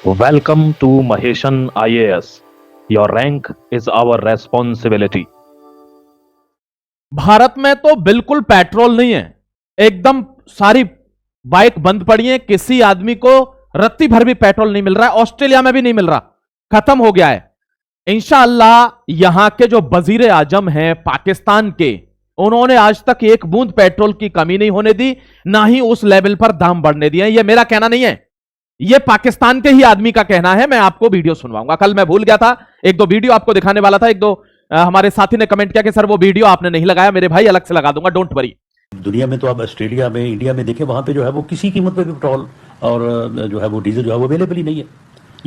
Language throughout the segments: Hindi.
Welcome to Maheshan IAS. Your rank is our responsibility. Bharat में तो बिल्कुल पेट्रोल नहीं है, एकदम सारी बाइक बंद पड़ी है। किसी आदमी को रत्ती भर भी पेट्रोल नहीं मिल रहा है। ऑस्ट्रेलिया में भी नहीं मिल रहा, खत्म हो गया है। इंशाअल्लाह यहां के जो वजीर आजम हैं पाकिस्तान के, उन्होंने आज तक एक बूंद पेट्रोल की कमी नहीं होने दी, ना ही उस लेवल पर दाम बढ़ने दिए। यह मेरा कहना नहीं है, यह पाकिस्तान के ही आदमी का कहना है। मैं आपको वीडियो सुनवाऊंगा। कल मैं भूल गया था, एक दो वीडियो आपको दिखाने वाला था। एक दो हमारे साथी ने कमेंट किया कि सर वो वीडियो आपने नहीं लगाया। मेरे भाई अलग से लगा दूंगा, डोंट वरी। दुनिया में तो आप ऑस्ट्रेलिया में, इंडिया में देखें, वहां पे जो है वो किसी कीमत पे भी पेट्रोल और जो है वो डीजल जो है वो अवेलेबल ही नहीं है।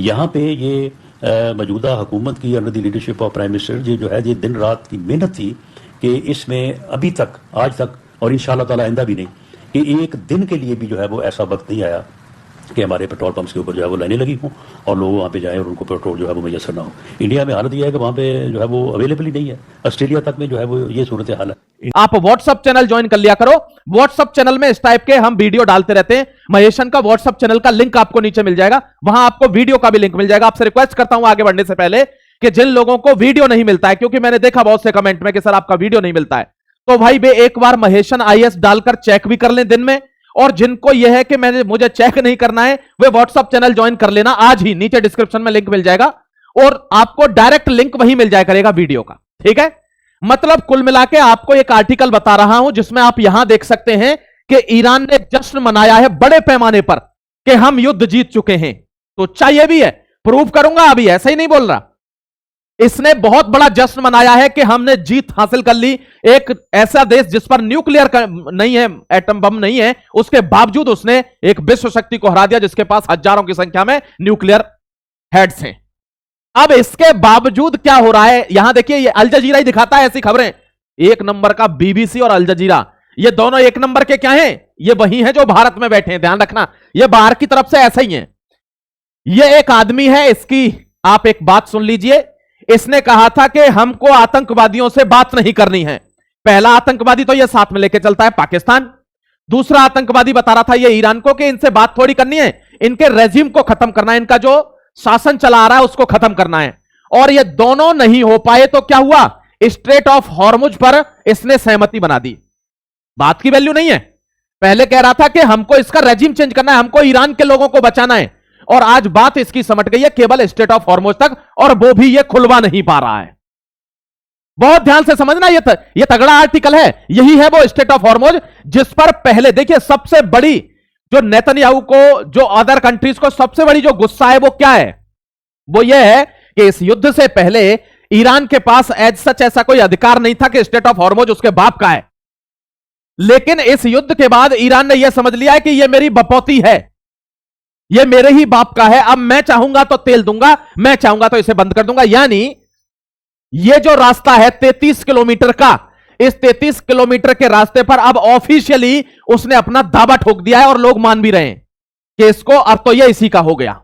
यहाँ पे ये मौजूदा हुकूमत की under the leadership of prime minister ये जो है ये दिन रात की मेहनत थी कि इसमें अभी तक, आज तक और इंशाअल्लाह ताला आइंदा भी नहीं, कि एक दिन के लिए भी जो है वो ऐसा वक्त नहीं आया कि हमारे पेट्रोल पंप्स के ऊपर जो है वो लाइनें लगी हों और लोग वहाँ पे जाएं और उनको पेट्रोल जो है वो मैसर ना हो। इंडिया में हालत यह है कि वहाँ पे जो है वो अवेलेबल ही नहीं है। ऑस्ट्रेलिया तक में जो है वो ये सूरत हाल है। आप व्हाट्सएप चैनल ज्वाइन कर लिया करो। व्हाट्सएप चैनल में इस टाइप के हम वीडियो डालते रहते हैं। महेशन का व्हाट्सएप चैनल का लिंक आपको नीचे मिल जाएगा, वहां आपको वीडियो का भी लिंक मिल जाएगा। आपसे रिक्वेस्ट करता हूं आगे बढ़ने से पहले कि जिन लोगों को वीडियो नहीं मिलता है, क्योंकि मैंने देखा बहुत से कमेंट में कि सर आपका वीडियो नहीं मिलता है, तो भाई वे एक बार महेशन आईएएस डालकर चेक भी कर लें दिन में। और जिनको यह है कि मुझे चेक नहीं करना है, वे व्हाट्सएप चैनल ज्वाइन कर लेना आज ही। नीचे डिस्क्रिप्शन में लिंक मिल जाएगा और आपको डायरेक्ट लिंक वहीं मिल जाया करेगा वीडियो का, ठीक है। मतलब कुल मिला के आपको एक आर्टिकल बता रहा हूं जिसमें आप यहां देख सकते हैं कि ईरान ने जश्न मनाया है बड़े पैमाने पर कि हम युद्ध जीत चुके हैं। तो चाहिए भी है, प्रूव करूंगा, अभी ऐसा ही नहीं बोल रहा। इसने बहुत बड़ा जश्न मनाया है कि हमने जीत हासिल कर ली। एक ऐसा देश जिस पर न्यूक्लियर नहीं है, एटम बम नहीं है, उसके बावजूद उसने एक विश्व शक्ति को हरा दिया जिसके पास हजारों की संख्या में न्यूक्लियर हेड्स हैं। अब इसके बावजूद क्या हो रहा है, यहां देखिए, ये अल जजीरा ही दिखाता है ऐसी खबरें। एक नंबर का बीबीसी और अल जजीरा, ये दोनों एक नंबर के क्या हैं? ये वही हैं जो भारत में बैठे हैं, ध्यान रखना। ये बाहर की तरफ से ऐसा ही है। ये एक आदमी है, इसकी आप एक बात सुन लीजिए। इसने कहा था कि हमको आतंकवादियों से बात नहीं करनी है। पहला आतंकवादी तो ये साथ में लेके चलता है पाकिस्तान। दूसरा आतंकवादी बता रहा था ये ईरान को कि इनसे बात थोड़ी करनी है, इनके रेजिम को खत्म करना है, इनका जो शासन चला आ रहा है उसको खत्म करना है। और ये दोनों नहीं हो पाए तो क्या हुआ? स्ट्रेट ऑफ हॉर्मुज पर इसने सहमति बना दी। बात की वैल्यू नहीं है। पहले कह रहा था कि हमको इसका रेजिम चेंज करना है, हमको ईरान के लोगों को बचाना है, और आज बात इसकी समझ गई है केवल स्टेट ऑफ हॉर्मुज तक, और वो भी ये खुलवा नहीं पा रहा है। बहुत ध्यान से समझना, ये तगड़ा आर्टिकल है। यही है वो स्टेट ऑफ हॉर्मुज जिस पर पहले देखिए सबसे बड़ी जो नेतन्याहू को, जो अदर कंट्रीज को सबसे बड़ी जो गुस्सा है वो क्या है? वो ये है कि इस युद्ध से पहले ईरान के पास एज सच ऐसा कोई अधिकार नहीं था कि स्टेट ऑफ हॉर्मुज उसके बाप का है। लेकिन इस युद्ध के बाद ईरान ने यह समझ लिया है कि यह मेरी बपौती है, ये मेरे ही बाप का है। अब मैं चाहूंगा तो तेल दूंगा, मैं चाहूंगा तो इसे बंद कर दूंगा। यानी ये जो रास्ता है 33 किलोमीटर का, इस 33 किलोमीटर के रास्ते पर अब ऑफिशियली उसने अपना दावा ठोक दिया है और लोग मान भी रहे हैं कि इसको अब तो ये इसी का हो गया।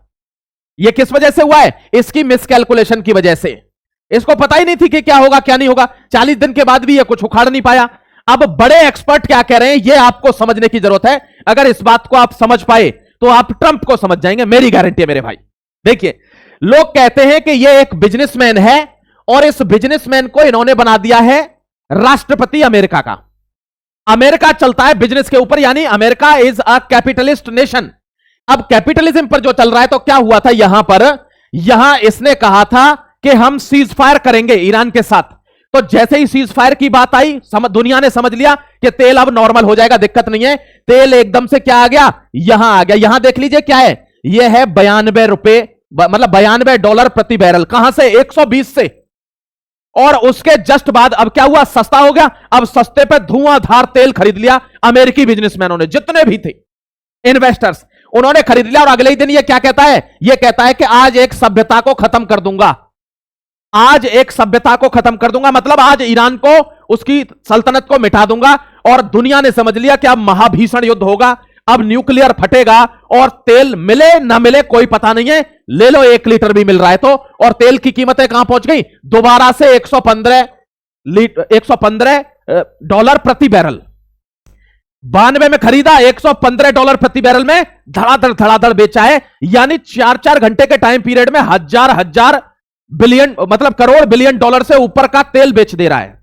ये किस वजह से हुआ है? इसकी मिसकैलकुलेशन की वजह से। इसको पता ही नहीं थी कि क्या होगा क्या नहीं होगा। 40 दिन के बाद भी ये कुछ उखाड़ नहीं पाया। अब बड़े एक्सपर्ट क्या कह रहे हैं ये आपको समझने की जरूरत है। अगर इस बात को आप समझ पाए तो आप ट्रंप को समझ जाएंगे, मेरी गारंटी है मेरे भाई। देखिए, लोग कहते हैं कि ये एक बिजनेसमैन है और इस बिजनेसमैन को इन्होंने बना दिया है राष्ट्रपति अमेरिका का। अमेरिका चलता है बिजनेस के ऊपर, यानी America is a capitalist nation. अब कैपिटलिज्म पर जो चल रहा है, तो क्या हुआ था यहां पर, यहां इसने कहा था कि हम सीज फायर करेंगे ईरान के साथ। तो जैसे ही सीज फायर की बात आई, दुनिया ने समझ लिया कि तेल अब नॉर्मल हो जाएगा, दिक्कत नहीं है। तेल एकदम से क्या आ गया? यहां आ गया। यहां देख लीजिए क्या है, यह है 92 रुपए, मतलब $92 प्रति बैरल। कहां से? 120 से। और उसके जस्ट बाद अब क्या हुआ? सस्ता हो गया। अब सस्ते पे धुआंधार तेल खरीद लिया अमेरिकी बिजनेसमैनों ने, जितने भी थे इन्वेस्टर्स, उन्होंने खरीद लिया। और अगले ही दिन ये क्या कहता है? ये कहता है कि आज एक सभ्यता को खत्म कर दूंगा, आज एक सभ्यता को खत्म कर दूंगा, मतलब आज ईरान को, उसकी सल्तनत को मिटा दूंगा। और दुनिया ने समझ लिया कि अब महाभीषण युद्ध होगा, अब न्यूक्लियर फटेगा और तेल मिले ना मिले कोई पता नहीं है। ले लो, 1 लीटर भी मिल रहा है तो। और तेल की कीमतें कहां पहुंच गई? दोबारा से $115 प्रति बैरल। 92 में खरीदा, $115 प्रति बैरल में धड़ाधड़ बेचा है। यानी 4-4 घंटे के टाइम पीरियड में हजार बिलियन, मतलब करोड़ बिलियन डॉलर से ऊपर का तेल बेच दे रहा है।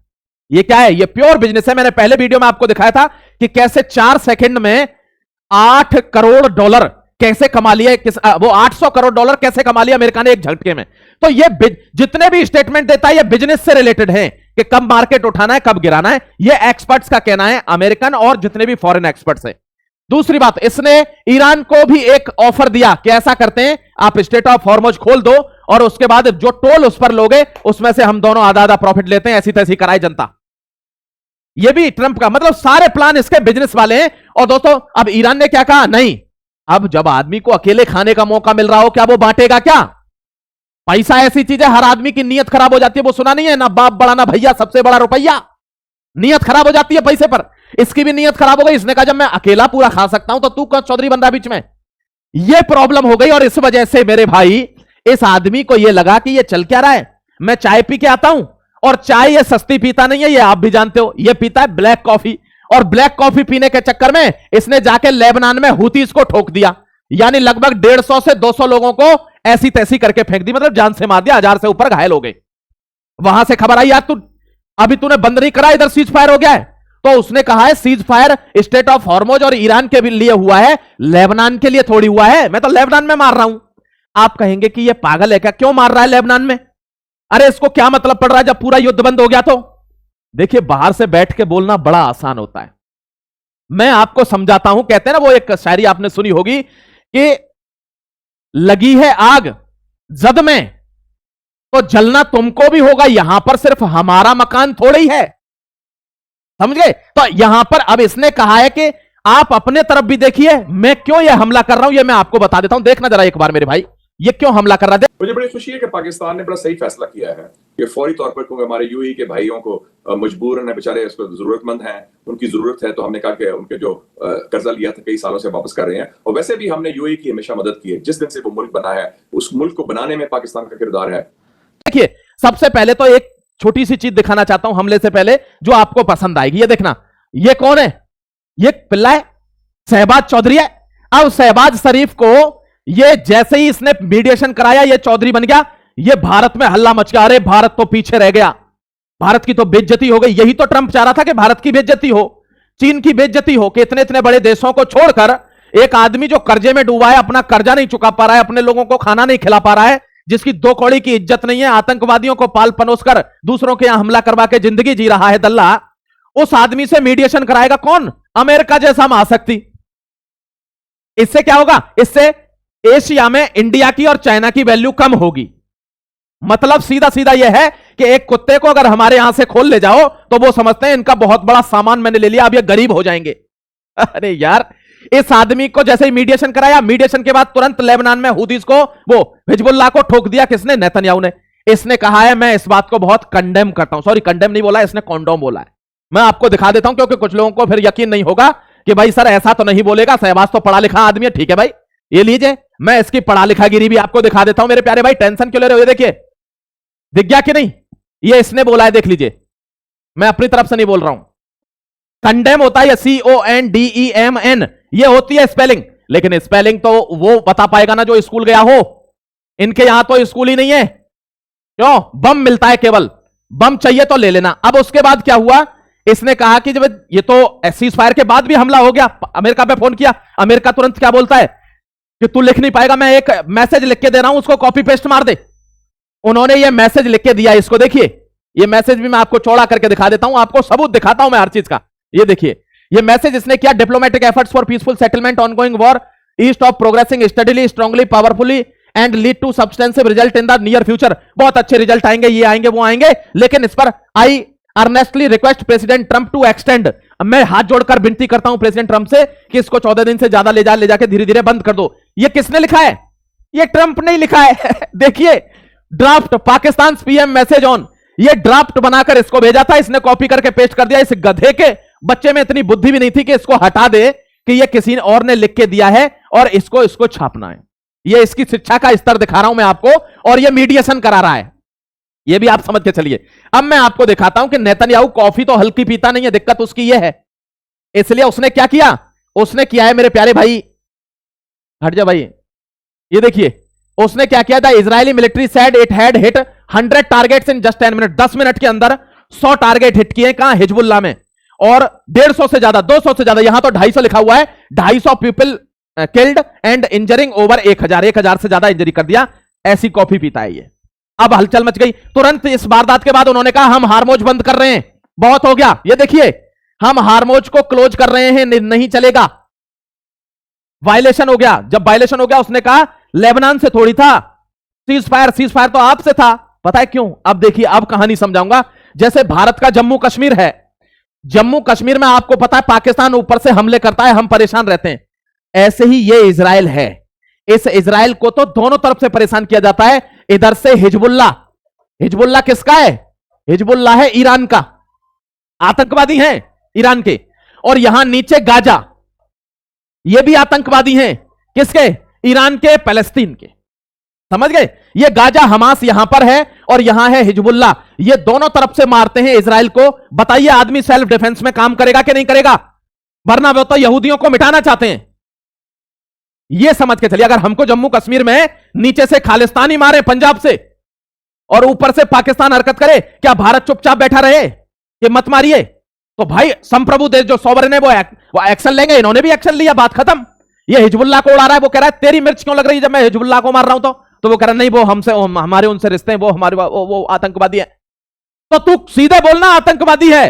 ये क्या है? ये प्योर बिजनेस है। मैंने पहले वीडियो में आपको दिखाया था कि कैसे 4 सेकंड में $8 करोड़ कैसे कमा लिया, वो $800 करोड़ कैसे कमा लिया अमेरिका ने एक झटके में। तो ये जितने भी स्टेटमेंट देता है ये बिजनेस से रिलेटेड है कि कब मार्केट उठाना है, कब गिराना है। ये एक्सपर्ट्स का कहना है, अमेरिकन और जितने भी फॉरेन एक्सपर्ट्स हैं। दूसरी बात, इसने ईरान को भी एक ऑफर दिया कि ऐसा करते हैं, आप स्टेट ऑफ हॉर्मुज खोल दो और उसके बाद जो टोल उस पर लोगे उसमें से हम दोनों आधा आधा प्रॉफिट लेते हैं, ऐसी तैसी कराए जनता। ये भी ट्रंप का, मतलब सारे प्लान इसके बिजनेस वाले हैं। और दोस्तों अब ईरान ने क्या कहा? नहीं, अब जब आदमी को अकेले खाने का मौका मिल रहा हो, क्या वो बांटेगा क्या? पैसा ऐसी चीज है, हर आदमी की नीयत खराब हो जाती है। वो सुना नहीं है, ना बाप बड़ा ना भैया, सबसे बड़ा रुपया। नीयत खराब हो जाती है पैसे पर। इसकी भी नीयत खराब हो गई। इसने कहा जब मैं अकेला पूरा खा सकता हूं तो तू कौन चौधरी बन रहा बीच में? यह प्रॉब्लम हो गई। और इस वजह से मेरे भाई, इस आदमी को यह लगा कि यह चल क्या रहा है, मैं चाय पी के आता हूं, और चाय ये सस्ती पीता नहीं है, ये आप भी जानते हो, ये पीता है ब्लैक कॉफी। और ब्लैक कॉफी पीने के चक्कर में इसने जाके लेबनान में हुतीस को ठोक दिया। यानी लगभग 150 से 200 लोगों को ऐसी तैसी करके फेंक दी, मतलब जान से मार दिया, 1000 से ऊपर घायल हो गए। वहां से खबर आई, यार तू अभी तूने बंद नहीं करा, इधर सीज फायर हो गया है। तो उसने कहा है cease fire state of Hormuz और ईरान के भी लिए हुआ है, लेबनान के लिए थोड़ी हुआ है। मैं तो लेबनान में मार रहा हूं। आप कहेंगे कि ये पागल है क्या, क्यों मार रहा है लेबनान में? अरे इसको क्या मतलब पड़ रहा है जब पूरा युद्ध बंद हो गया तो? देखिए, बाहर से बैठ के बोलना बड़ा आसान होता है, मैं आपको समझाता हूं। कहते हैं ना, वो एक शायरी आपने सुनी होगी कि लगी है आग जद में तो जलना तुमको भी होगा, यहां पर सिर्फ हमारा मकान थोड़ा ही है, समझ गए? तो यहां पर अब इसने कहा है कि आप अपने तरफ भी देखिए, मैं क्यों यह हमला कर रहा हूं, यह मैं आपको बता देता हूं। देखना जरा एक बार मेरे भाई, ये क्यों हमला कर रहा है। मुझे बड़ी खुशी है कि पाकिस्तान ने बड़ा सही फैसला किया है कि फौरी तौर पर, क्योंकि हमारे यूएई के भाइयों को मजबूरन है, बेचारे इसको जरूरतमंद हैं, उनकी जरूरत है, तो हमने कहा कि उनके जो कर्जा लिया था कई सालों से वापस कर रहे हैं। और वैसे भी हमने यूएई की हमेशा मदद की है, जिस दिन से वो मुल्क बना है, उस मुल्क को बनाने में पाकिस्तान का किरदार है। देखिए, सबसे पहले तो एक छोटी सी चीज दिखाना चाहता हूं हमले से पहले, जो आपको पसंद आएगी। ये देखना, ये कौन है? ये पिल्ला है, शहबाज चौधरी है। अब शहबाज शरीफ को ये जैसे ही इसने मीडिएशन कराया, ये चौधरी बन गया। ये भारत में हल्ला मच गया, अरे भारत तो पीछे रह गया, भारत की तो बेइज्जती हो गई। यही तो ट्रंप चाह रहा था कि भारत की बेइज्जती हो, चीन की बेइज्जती हो, कि इतने इतने बड़े देशों को छोड़कर एक आदमी जो कर्जे में डूबा है, अपना कर्जा नहीं चुका पा रहा है, अपने लोगों को खाना नहीं खिला पा रहा है, जिसकी 2 कौड़ी की इज्जत नहीं है, आतंकवादियों को पाल पनोस कर दूसरों के यहां हमला करवा के जिंदगी जी रहा है दल्ला, उस आदमी से मीडिएशन कराएगा कौन? अमेरिका जैसा महाशक्ति। इससे क्या होगा? इससे एशिया में इंडिया की और चाइना की वैल्यू कम होगी। मतलब सीधा सीधा यह है कि एक कुत्ते को अगर हमारे यहां से खोल ले जाओ तो वो समझते हैं इनका बहुत बड़ा सामान मैंने ले लिया, अब ये गरीब हो जाएंगे। अरे यार, इस आदमी को जैसे ही मीडिएशन कराया, मीडिएशन के बाद तुरंत लेबनान में हुतीस को, वो हिजबुल्लाह को ठोक दिया। किसने? नेतन्याहू ने। इसने कहा है मैं इस बात को बहुत कंडेम करता हूं। सॉरी, कंडेम नहीं बोला, इसने कॉन्डोम बोला है। मैं आपको दिखा देता हूं, क्योंकि कुछ लोगों को फिर यकीन नहीं होगा कि भाई सर ऐसा तो नहीं बोलेगा, शहबाज तो पढ़ा लिखा आदमी है। ठीक है भाई, ये लीजिए, मैं इसकी पढ़ा लिखागिरी भी आपको दिखा देता हूं। मेरे प्यारे भाई, टेंशन क्यों ले रहे हो? ये देखिए, दिख गया कि नहीं? ये इसने बोला है, देख लीजिए, मैं अपनी तरफ से नहीं बोल रहा हूं। कंडेम होता है CONDEMN, ये होती है स्पेलिंग, लेकिन स्पेलिंग तो वो बता पाएगा ना जो स्कूल गया हो। इनके यहां तो स्कूल ही नहीं है। क्यों? बम मिलता है, केवल बम चाहिए तो ले लेना। अब उसके बाद क्या हुआ? इसने कहा कि जब ये तो सीज फायर के बाद भी हमला हो गया, अमेरिका पे फोन किया, अमेरिका तुरंत क्या बोलता है कि तू लिख नहीं पाएगा, मैं एक मैसेज लिख के दे रहा हूं, उसको कॉपी पेस्ट मार दे। उन्होंने ये मैसेज लिख के दिया, इसको देखिए, ये मैसेज भी मैं आपको चौड़ा करके दिखा देता हूं, आपको सबूत दिखाता हूं मैं हर चीज का। ये देखिए, ये मैसेज इसने किया, diplomatic efforts for peaceful settlement ongoing war east of progressing steadily strongly powerfully and lead to substantive result in the near future. बहुत अच्छे रिजल्ट आएंगे, ये आएंगे वो आएंगे, लेकिन इस पर I earnestly request President Trump to extend. मैं हाथ जोड़कर विनती करता हूं प्रेसिडेंट ट्रंप से कि इसको 14 दिन से ज्यादा ले जाके धीरे धीरे बंद कर दो। ये किसने लिखा है? ये ट्रंप ने लिखा है। देखिए, draft Pakistan PM message on, ये ड्राफ्ट बनाकर इसको भेजा था, इसने कॉपी करके पेस्ट कर दिया। इस गधे के बच्चे में इतनी बुद्धि भी नहीं थी कि इसको हटा दे कि ये किसी और ने लिख के दिया है और इसको छापना है। ये इसकी शिक्षा का स्तर दिखा रहा हूं मैं आपको, और ये मीडिएशन करा रहा है, ये भी आप समझ के चलिए। अब मैं आपको दिखाता हूं कि नेतन्याहू कॉफी तो हल्की पीता नहीं है, दिक्कत उसकी ये है इसलिए उसने क्या किया, उसने किया है मेरे प्यारे भाई, हट जा भाई, ये देखिए उसने क्या किया था, Israeli military said it had hit 100 targets in just 10 minute, 10 minute के अंदर 100 टारगेट हिट किए, कहां, हिजबुल्लाह में, और 150 से ज्यादा, 200 से ज्यादा, यहां तो 250 लिखा हुआ है, 250 people killed and injuring over 1000 से ज्यादा इंजरी कर दिया, ऐसी कॉफी पीता है ये। अब हलचल मच गई तुरंत इस वारदात के बाद, उन्होंने कहा हम हारमोज बंद कर रहे हैं, बहुत हो गया, ये देखिए हम हारमोज को क्लोज कर रहे हैं, नहीं चलेगा, वायलेशन हो गया। जब वायलेशन हो गया उसने कहा लेबनान से थोड़ी था, सीज फायर तो आपसे था, पता है क्यों, अब देखिए अब कहानी समझाऊंगा। जैसे भारत का जम्मू कश्मीर है, जम्मू कश्मीर में आपको पता है पाकिस्तान ऊपर से हमले करता है, हम परेशान रहते हैं, ऐसे ही ये इजराइल है, इस इजराइल को तो दोनों तरफ से परेशान किया जाता है, इधर से हिजबुल्लाह, हिजबुल्लाह किसका है, हिजबुल्लाह है ईरान का, आतंकवादी हैं ईरान के, और यहां नीचे गाजा, ये भी आतंकवादी हैं, किसके, ईरान के, पैलेस्तीन के, समझ गए, ये गाजा हमास यहां पर है और यहां है हिजबुल्लाह, ये दोनों तरफ से मारते हैं इजराइल को। बताइए आदमी सेल्फ डिफेंस में काम करेगा कि नहीं करेगा, वरना वो तो यहूदियों को मिटाना चाहते हैं, ये समझ के चलिए। अगर हमको जम्मू कश्मीर में नीचे से खालिस्तानी मारे पंजाब से और ऊपर से पाकिस्तान हरकत करे, क्या भारत चुपचाप बैठा रहे कि मत मारिए, तो भाई संप्रभु देश जो सॉवरेन है वो एक्शन लेंगे, इन्होंने भी एक्शन लिया, बात खत्म। ये हिजबुल्लाह को उड़ा रहा है, वो कह रहा है तेरी मिर्च क्यों लग रही है जब मैं हिजबुल्लाह को मार रहा हूं, तो वो कह रहा है नहीं वो हमसे, हमारे उनसे रिश्ते हैं, वो हमारे वो आतंकवादी है, तो तू सीधे बोलना आतंकवादी है,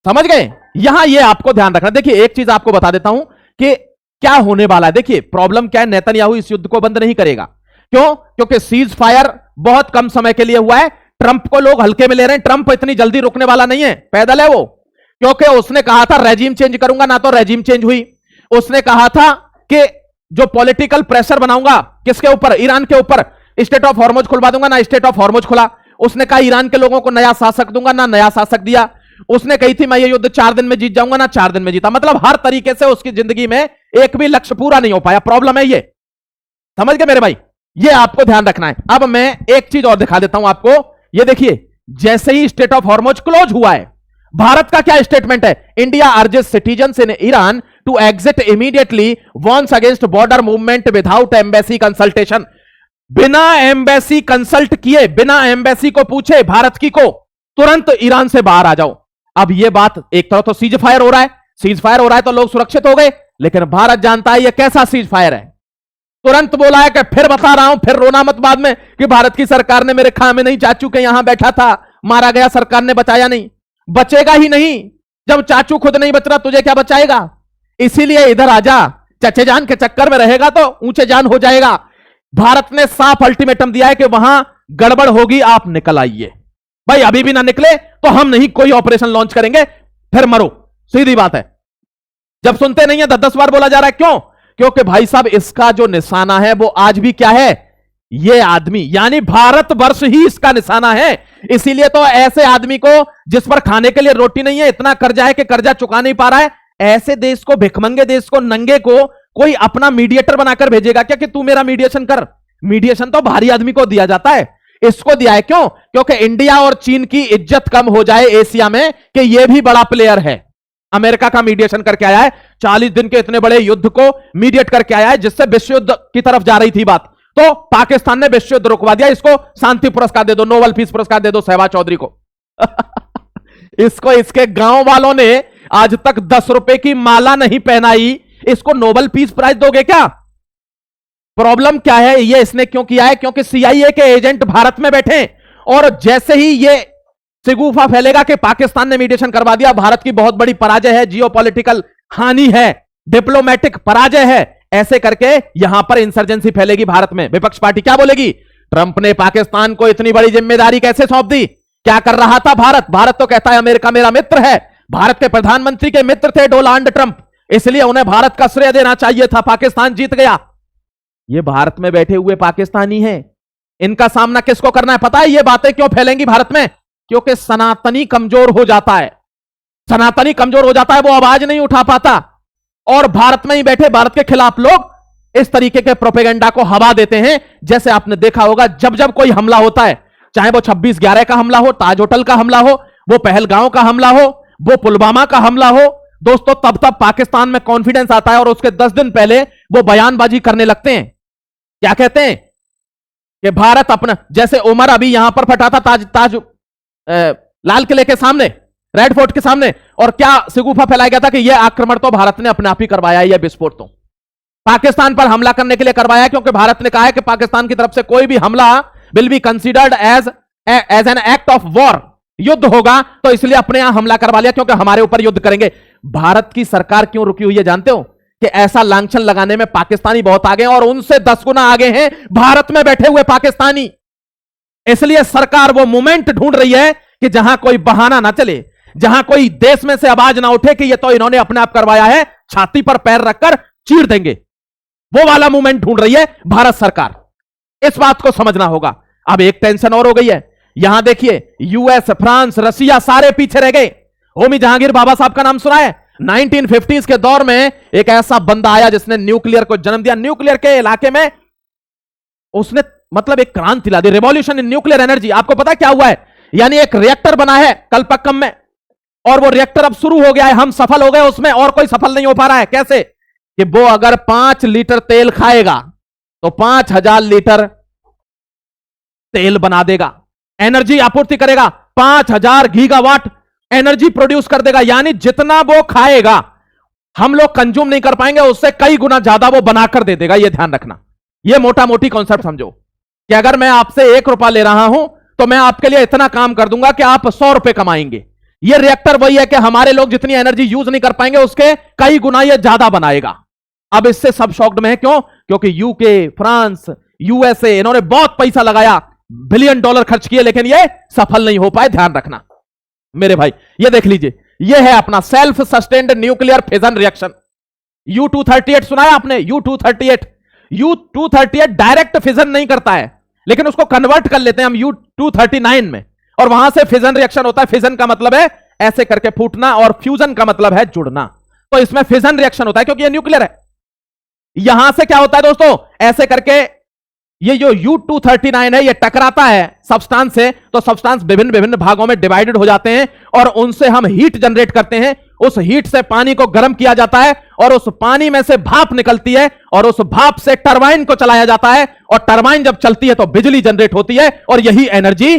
समझ गए। यहां ये आपको ध्यान रखना। देखिए एक चीज आपको बता देता हूं कि क्या होने वाला है। देखिए प्रॉब्लम क्या है, नेतन्याहू इस युद्ध को बंद नहीं करेगा, क्यों, क्योंकि सीज फायर बहुत कम समय के लिए हुआ है, ट्रंप को लोग हल्के में ले रहे हैं, ट्रंप इतनी जल्दी रुकने वाला नहीं है, पैदल है वो, क्योंकि उसने कहा था रेजिम चेंज करूंगा, ना तो रेजिम चेंज हुई, उसने कहा था कि जो पॉलिटिकल प्रेशर बनाऊंगा किसके ऊपर, ईरान के ऊपर, स्टेट ऑफ हॉर्मुज खुलवा दूंगा, ना स्टेट ऑफ हॉर्मुज खुला, उसने कहा ईरान के लोगों को नया शासक दूंगा, ना नया शासक दिया, उसने कही थी मैं ये युद्ध 4 दिन में जीत जाऊंगा, ना 4 दिन में जीता, मतलब हर तरीके से उसकी जिंदगी में एक भी लक्ष्य पूरा नहीं हो पाया, प्रॉब्लम है ये, समझ गए मेरे भाई, ये आपको ध्यान रखना है। अब मैं एक चीज और दिखा देता हूं आपको, ये देखिए जैसे ही स्टेट ऑफ हॉर्मुज क्लोज हुआ है, भारत का क्या स्टेटमेंट है, India urges citizens in Iran to exit immediately, warns against border movement without embassy consultation, बिना एम्बेसी कंसल्ट किए, बिना एम्बेसी को पूछे भारत की को तुरंत ईरान से बाहर आ जाओ। अब यह बात, एक तरफ तो सीज फायर हो रहा है, सीज फायर हो रहा है तो लोग सुरक्षित हो गए, लेकिन भारत जानता है यह कैसा सीज फायर है, तुरंत बोला है कि फिर बता रहा हूं, फिर रोना मत बाद में कि भारत की सरकार ने मेरे खामे नहीं, चाचू के यहां बैठा था मारा गया, सरकार ने बचाया नहीं, बचेगा ही नहीं, जब चाचू खुद नहीं बच रहा तुझे क्या बचाएगा, इसीलिए इधर आजा, चचे जान के चक्कर में रहेगा तो ऊंचे जान हो जाएगा। भारत ने साफ अल्टीमेटम दिया है कि वहां गड़बड़ होगी, आप निकल आइए भाई, अभी भी ना निकले तो हम नहीं कोई ऑपरेशन लॉन्च करेंगे, फिर मरो, सीधी बात है। जब सुनते नहीं है 10-10 बार बोला जा रहा है, क्यों, क्योंकि भाई साहब इसका जो निशाना है वो आज भी क्या है, ये आदमी, यानी भारतवर्ष ही इसका निशाना है। इसीलिए तो ऐसे आदमी को जिस पर खाने के लिए रोटी नहीं है, इतना कर्जा है कि कर्जा चुका नहीं पा रहा है, ऐसे देश को, भिखमंगे देश को, नंगे को कोई अपना मीडिएटर बनाकर भेजेगा क्या कि तू मेरा मीडिएशन कर, मीडिएशन तो भारी आदमी को दिया जाता है, इसको दिया है, क्यों, क्योंकि इंडिया और चीन की इज्जत कम हो जाए एशिया में कि यह भी बड़ा प्लेयर है। अमेरिका का मीडिएशन करके आया है, 40 दिन के इतने बड़े युद्ध को मीडिएट करके आया है, जिससे विश्व युद्ध की तरफ जा रही थी बात, तो पाकिस्तान ने विश्व युद्ध रुकवा दिया, इसको शांति पुरस्कार दे दो, नोबेल पीस पुरस्कार दे दो सहवाग चौधरी को। इसको इसके गांव वालों ने आज तक 10 रुपए की माला नहीं पहनाई, इसको नोबेल पीस प्राइज दोगे क्या? प्रॉब्लम क्या है, ये इसने क्यों किया है, क्योंकि सीआईए के एजेंट भारत में बैठे, और जैसे ही ये सिगुफा फैलेगा कि पाकिस्तान ने मीडिएशन करवा दिया, भारत की बहुत बड़ी पराजय है, जियोपॉलिटिकल हानि है, डिप्लोमेटिक पराजय है, ऐसे करके यहां पर इंसर्जेंसी फैलेगी भारत में। विपक्ष पार्टी क्या बोलेगी, ट्रंप ने पाकिस्तान को इतनी बड़ी जिम्मेदारी कैसे सौंप दी, क्या कर रहा था भारत, भारत तो कहता है अमेरिका मेरा मित्र है, भारत के प्रधानमंत्री के मित्र थे डोनाल्ड ट्रंप, इसलिए उन्हें भारत का श्रेय देना चाहिए था, पाकिस्तान जीत गया। ये भारत में बैठे हुए पाकिस्तानी हैं, इनका सामना किसको करना है पता है, ये बातें क्यों फैलेंगी भारत में, क्योंकि सनातनी कमजोर हो जाता है, सनातनी कमजोर हो जाता है, वो आवाज नहीं उठा पाता, और भारत में ही बैठे भारत के खिलाफ लोग इस तरीके के प्रोपेगेंडा को हवा देते हैं। जैसे आपने देखा होगा जब जब कोई हमला होता है, चाहे वो 26/11 का हमला हो, ताज होटल का हमला हो, वो पहलगांव का हमला हो, वो पुलवामा का हमला हो, दोस्तों तब तब पाकिस्तान में कॉन्फिडेंस आता है और उसके 10 दिन पहले वो बयानबाजी करने लगते हैं। क्या कहते हैं कि भारत अपना, जैसे उमर अभी यहां पर फटा था ताज लाल किले के सामने, रेड फोर्ट के सामने, और क्या सिगुफा फैलाया गया था कि यह आक्रमण तो भारत ने अपने आप ही करवाया, यह विस्फोट तो पाकिस्तान पर हमला करने के लिए करवाया, क्योंकि भारत ने कहा है कि पाकिस्तान की तरफ से कोई भी हमला will be considered as an act of war, युद्ध होगा, तो इसलिए अपने यहां हमला करवा लिया क्योंकि हमारे ऊपर युद्ध करेंगे। भारत की सरकार क्यों रुकी हुई है जानते हो? कि ऐसा लांछन लगाने में पाकिस्तानी बहुत आगे हैं और उनसे 10 गुना आगे हैं भारत में बैठे हुए पाकिस्तानी। इसलिए सरकार वो मोमेंट ढूंढ रही है कि जहां कोई बहाना ना चले, जहां कोई देश में से आवाज ना उठे कि ये तो इन्होंने अपने आप करवाया है, छाती पर पैर रखकर चीर देंगे, वो वाला मूवमेंट ढूंढ रही है भारत सरकार। इस बात को समझना होगा। अब एक टेंशन और हो गई है, यहां देखिए यूएस, फ्रांस, रसिया सारे पीछे रह गए। होमी जहांगीर बाबा साहब का नाम सुना है? 1950s के दौर में एक ऐसा बंदा आया जिसने न्यूक्लियर को जन्म दिया। न्यूक्लियर के इलाके में उसने मतलब एक क्रांति ला दी, रिवॉल्यूशन इन न्यूक्लियर एनर्जी। आपको पता क्या हुआ है? यानी एक रिएक्टर बना है कलपक्कम में, और वो रिएक्टर अब शुरू हो गया है, हम सफल हो गए उसमें, और कोई सफल नहीं हो पा रहा है। कैसे? कि वो अगर 5 लीटर तेल खाएगा तो 5000 लीटर तेल बना देगा, एनर्जी आपूर्ति करेगा, 5000 गीगावाट एनर्जी प्रोड्यूस कर देगा। यानी जितना वो खाएगा हम लोग कंज्यूम नहीं कर पाएंगे, उससे कई गुना ज्यादा वो बनाकर दे देगा। ये ध्यान रखना, ये मोटा मोटी कॉन्सेप्ट समझो कि अगर मैं आपसे 1 रुपया ले रहा हूं तो मैं आपके लिए इतना काम कर दूंगा कि आप 100 रुपए कमाएंगे। ये रिएक्टर वही है कि हमारे लोग जितनी एनर्जी यूज नहीं कर पाएंगे उसके कई गुना ये ज्यादा बनाएगा। अब इससे सब शॉक्ड में है, क्यों? क्योंकि यूके, फ्रांस, यूएसए, इन्होंने बहुत पैसा लगाया, $बिलियन खर्च किए, लेकिन ये सफल नहीं हो पाए। ध्यान रखना मेरे भाई, ये देख लीजिए, ये है अपना self sustained nuclear fission reaction. U-238 सुना है आपने? U-238 डायरेक्ट फिजन नहीं करता है, लेकिन उसको कन्वर्ट कर लेते हैं हम U-239 में, और वहां से फिजन रिएक्शन होता है। फिजन का मतलब है ऐसे करके फूटना, और फ्यूजन का मतलब है जुड़ना। तो इसमें फिजन रिएक्शन होता है क्योंकि ये न्यूक्लियर है। यहां से क्या होता है दोस्तों? ऐसे करके ये जो U-239 है ये टकराता है सब्सटेंस से, तो सब्सटेंस विभिन्न विभिन्न भागों में डिवाइडेड हो जाते हैं, और उनसे हम हीट जनरेट करते हैं। उस हीट से पानी को गर्म किया जाता है, और उस पानी में से भाप निकलती है, और उस भाप से टरबाइन को चलाया जाता है, और टरबाइन जब चलती है तो बिजली जनरेट होती है, और यही एनर्जी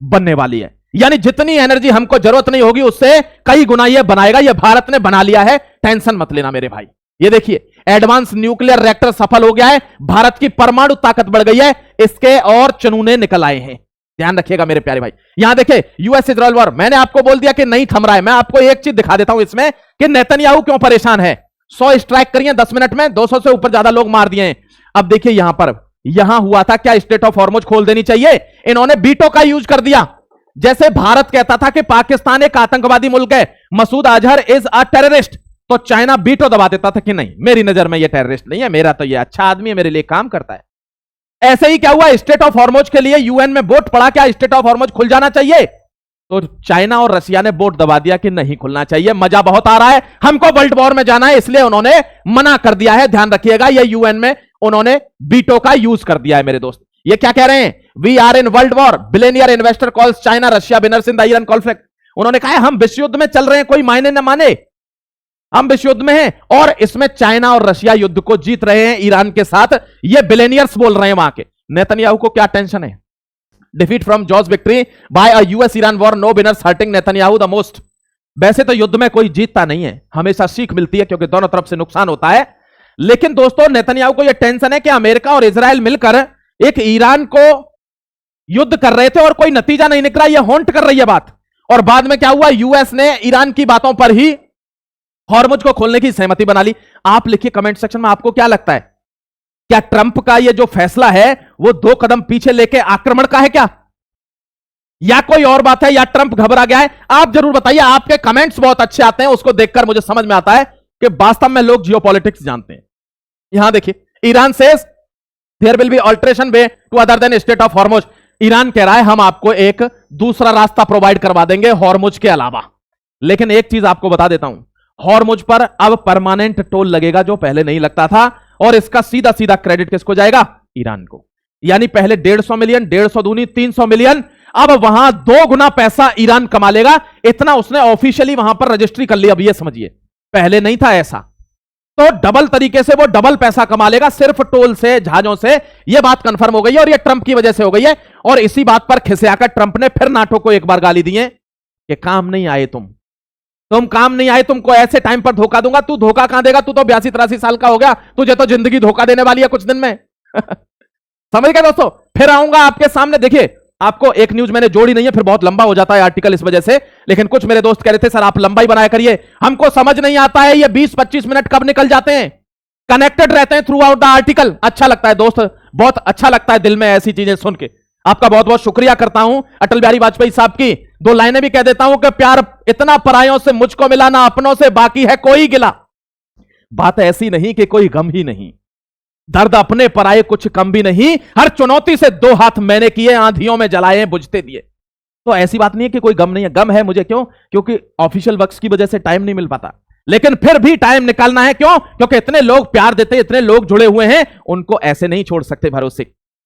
बनने वाली है। यानी जितनी एनर्जी हमको जरूरत नहीं होगी उससे कई गुना ये बनाएगा। ये भारत ने बना लिया है, टेंशन मत लेना मेरे भाई। ये देखिए एडवांस न्यूक्लियर रिएक्टर सफल हो गया है, भारत की परमाणु ताकत बढ़ गई है, इसके और चनूने निकल आए हैं। ध्यान रखिएगा मेरे प्यारे भाई। यहां देखिए यूएस इजराइल वॉर, मैंने आपको बोल दिया कि नहीं थम रहा है। मैं आपको एक चीज दिखा देता हूं इसमें कि नेतन्याहू क्यों परेशान है। 100 स्ट्राइक करिए 10 मिनट में, 200 से ऊपर ज्यादा लोग मार दिए हैं। अब देखिए यहां पर, यहां हुआ था क्या, स्टेट ऑफ हॉर्मुज खोल देनी चाहिए, इन्होंने बीटो का यूज कर दिया। जैसे भारत कहता था कि पाकिस्तान एक आतंकवादी मुल्क है, Masood Azhar is a terrorist, तो चाइना बीटो दबा देता था कि नहीं, मेरी नजर में ये टेररिस्ट नहीं है, मेरा तो ये अच्छा आदमी है, मेरे लिए काम करता है। ऐसे ही क्या हुआ, स्टेट ऑफ हॉर्मुज के लिए यूएन में वोट पड़ा, क्या स्टेट ऑफ हॉर्मुज खुल जाना चाहिए, तो चाइना और रसिया ने वोट दबा दिया कि नहीं खुलना चाहिए, मजा बहुत आ रहा है, हमको वर्ल्ड वॉर में जाना है, इसलिए उन्होंने मना कर दिया है। ध्यान रखिएगा, ये यूएन में उन्होंने बीटो का यूज कर दिया है मेरे दोस्त। ये क्या कह रहे हैं, we are in world war, billionaire investor calls China Russia winners in the Iran conflict. उन्होंने कहा है हम विश्व युद्ध में चल रहे हैं, कोई मायने न माने, हम विश्व युद्ध में हैं, और इसमें चाइना और रशिया युद्ध को जीत रहे हैं ईरान के साथ, ये बिलियनियर्स बोल रहे हैं वहां के। नेतन्याहू को क्या टेंशन है, defeat from jaws victory by a US Iran war, no winners hurting Netanyahu the most. वैसे तो युद्ध में कोई जीतता नहीं है, हमेशा सीख मिलती है क्योंकि दोनों तरफ से नुकसान होता है। लेकिन दोस्तों नेतन्याहू को यह टेंशन है कि अमेरिका और इजराइल मिलकर एक ईरान को युद्ध कर रहे थे और कोई नतीजा नहीं निकला, यह हॉन्ट कर रही है बात। और बाद में क्या हुआ, यूएस ने ईरान की बातों पर ही हॉर्मुज को खोलने की सहमति बना ली। आप लिखिए कमेंट सेक्शन में आपको क्या लगता है, क्या ट्रंप का यह जो फैसला है वो 2 कदम पीछे लेके आक्रमण का है क्या, या कोई और बात है, या ट्रंप घबरा गया है? आप जरूर बताइए, आपके कमेंट्स बहुत अच्छे आते हैं, उसको देखकर मुझे समझ में आता है कि वास्तव में लोग जियोपॉलिटिक्स जानते हैं। यहां देखिए Iran says there will be alteration way to other than state of Hormuz. Iran कह रहा है हम आपको एक दूसरा रास्ता प्रोवाइड करवा देंगे हॉर्मुज के अलावा। लेकिन एक चीज आपको बता देता हूं, हॉर्मुज पर अब परमानेंट टोल लगेगा जो पहले नहीं लगता था, और इसका सीधा सीधा क्रेडिट किसको जाएगा, ईरान को। यानी पहले 150 मिलियन, 150 दूनी 300 मिलियन, अब वहां 2 गुना पैसा ईरान कमा लेगा। इतना उसने ऑफिशियली वहां पर रजिस्ट्री कर लिया। अब ये समझिए, पहले नहीं था ऐसा। तो डबल तरीके से वो डबल पैसा कमा लेगा सिर्फ टोल से, जहाजों से। यह बात कंफर्म हो गई है और ये ट्रंप की वजह से हो गई है। और इसी बात पर खिसियाकर ट्रंप ने फिर नाटो को एक बार गाली दी है कि काम नहीं आए तुम काम नहीं आए, तुमको ऐसे टाइम पर धोखा दूंगा। तू धोखा कहां देगा, तू तो 82-83 साल का हो गया, तुझे तो जिंदगी धोखा देने वाली है कुछ दिन में। समझ गए दोस्तों? फिर आऊंगा आपके सामने। देखिए, आपको एक न्यूज मैंने जोड़ी नहीं है, फिर बहुत लंबा हो जाता है आर्टिकल इस वजह से। लेकिन कुछ मेरे दोस्त कह रहे थे सर आप लंबाई बनाया करिए, हमको समझ नहीं आता है ये 20-25 मिनट कब निकल जाते हैं। कनेक्टेड रहते हैं थ्रू आउट द आर्टिकल। अच्छा लगता है दोस्त, बहुत अच्छा लगता है दिल में ऐसी चीजें सुन के। आपका बहुत बहुत शुक्रिया करता हूं। अटल बिहारी वाजपेयी साहब की 2 लाइनें भी कह देता हूं कि प्यार इतना परायों से मुझको मिला, ना अपनों से बाकी है कोई गिला। बात ऐसी नहीं कि कोई गम ही नहीं, दर्द अपने पराये कुछ कम भी नहीं। हर चुनौती से 2 हाथ मैंने किए, आंधियों में जलाए बुझते दिए। तो ऐसी बात नहीं है कि कोई गम नहीं है। गम है मुझे, क्यों? क्योंकि ऑफिशियल वर्क्स की वजह से टाइम नहीं मिल पाता। लेकिन फिर भी टाइम निकालना है। क्यों? क्योंकि इतने लोग प्यार देते, इतने लोग जुड़े हुए हैं, उनको ऐसे नहीं छोड़ सकते भरोसे।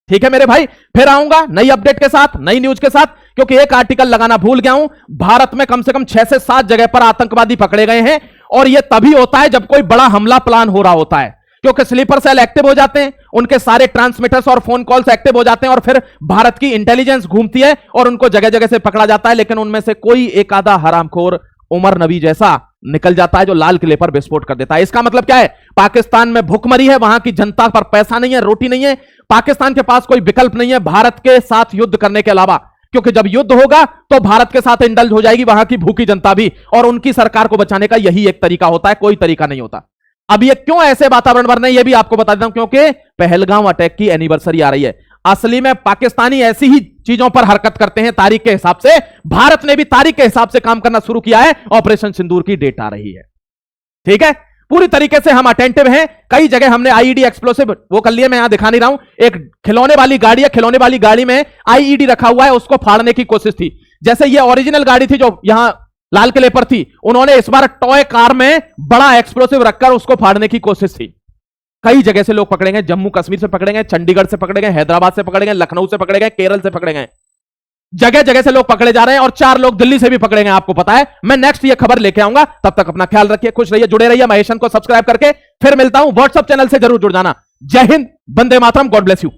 ठीक है मेरे भाई, फिर आऊंगा नई अपडेट के साथ, नई न्यूज के साथ। क्योंकि एक आर्टिकल लगाना भूल गया हूं, भारत में कम से कम 6 से 7 जगह पर आतंकवादी पकड़े गए हैं। और यह तभी होता है जब कोई बड़ा हमला प्लान हो रहा होता है, क्योंकि स्लीपर सेल एक्टिव हो जाते हैं, उनके सारे ट्रांसमीटर्स और फोन कॉल्स एक्टिव हो जाते हैं, और फिर भारत की इंटेलिजेंस घूमती है और उनको जगह जगह से पकड़ा जाता है। लेकिन उनमें से कोई एक आधा हरामखोर उमर नबी जैसा निकल जाता है जो लाल किले पर विस्फोट कर देता है। इसका मतलब क्या है? पाकिस्तान में भूखमरी है, वहां की जनता पर पैसा नहीं है, रोटी नहीं है। पाकिस्तान के पास कोई विकल्प नहीं है भारत के साथ युद्ध करने के अलावा, क्योंकि जब युद्ध होगा तो भारत के साथ इंडल्ज हो जाएगी वहां की भूखी जनता भी। और उनकी सरकार को बचाने का यही एक तरीका होता है, कोई तरीका नहीं होता। अब ये क्यों ऐसे वातावरण बन रहे हैं, ये भी आपको बता देता हूं। क्योंकि पहलगाम अटैक की एनिवर्सरी आ रही है। असली में पाकिस्तानी ऐसी ही चीजों पर हरकत करते हैं तारीख के हिसाब से। भारत ने भी तारीख के हिसाब से काम करना शुरू किया है। ऑपरेशन सिंदूर की डेट आ रही है। ठीक है, पूरी तरीके से हम अटेंटिव हैं। कई जगह हमने आईईडी एक्सप्लोसिव वो कर लिए, मैं यहां दिखा नहीं रहा हूं। एक खिलौने वाली गाड़ी है, खिलौने वाली गाड़ी में आईईडी रखा हुआ है, उसको फाड़ने की कोशिश थी। जैसे ये ओरिजिनल गाड़ी थी जो यहां लाल किले पर थी, उन्होंने इस बार टॉय कार में बड़ा एक्सप्लोसिव रखकर उसको फाड़ने की कोशिश थी। कई जगह से लोग पकड़े गए, जम्मू कश्मीर से पकड़े गए, चंडीगढ़ से पकड़े गए, हैदराबाद से पकड़े गए, लखनऊ से पकड़े गए, केरल से पकड़े गए। जगह जगह से लोग पकड़े जा रहे हैं और 4 लोग दिल्ली से भी पकड़े गए, आपको पता है। मैं नेक्स्ट ये खबर लेके आऊंगा। तब तक अपना ख्याल रखिए, खुश रहिए, जुड़े रहिए। महेशन को सब्सक्राइब करके फिर मिलता हूं। व्हाट्सएप चैनल से जरूर जुड़ जाना। जय Hind, Vande Mataram, God bless you.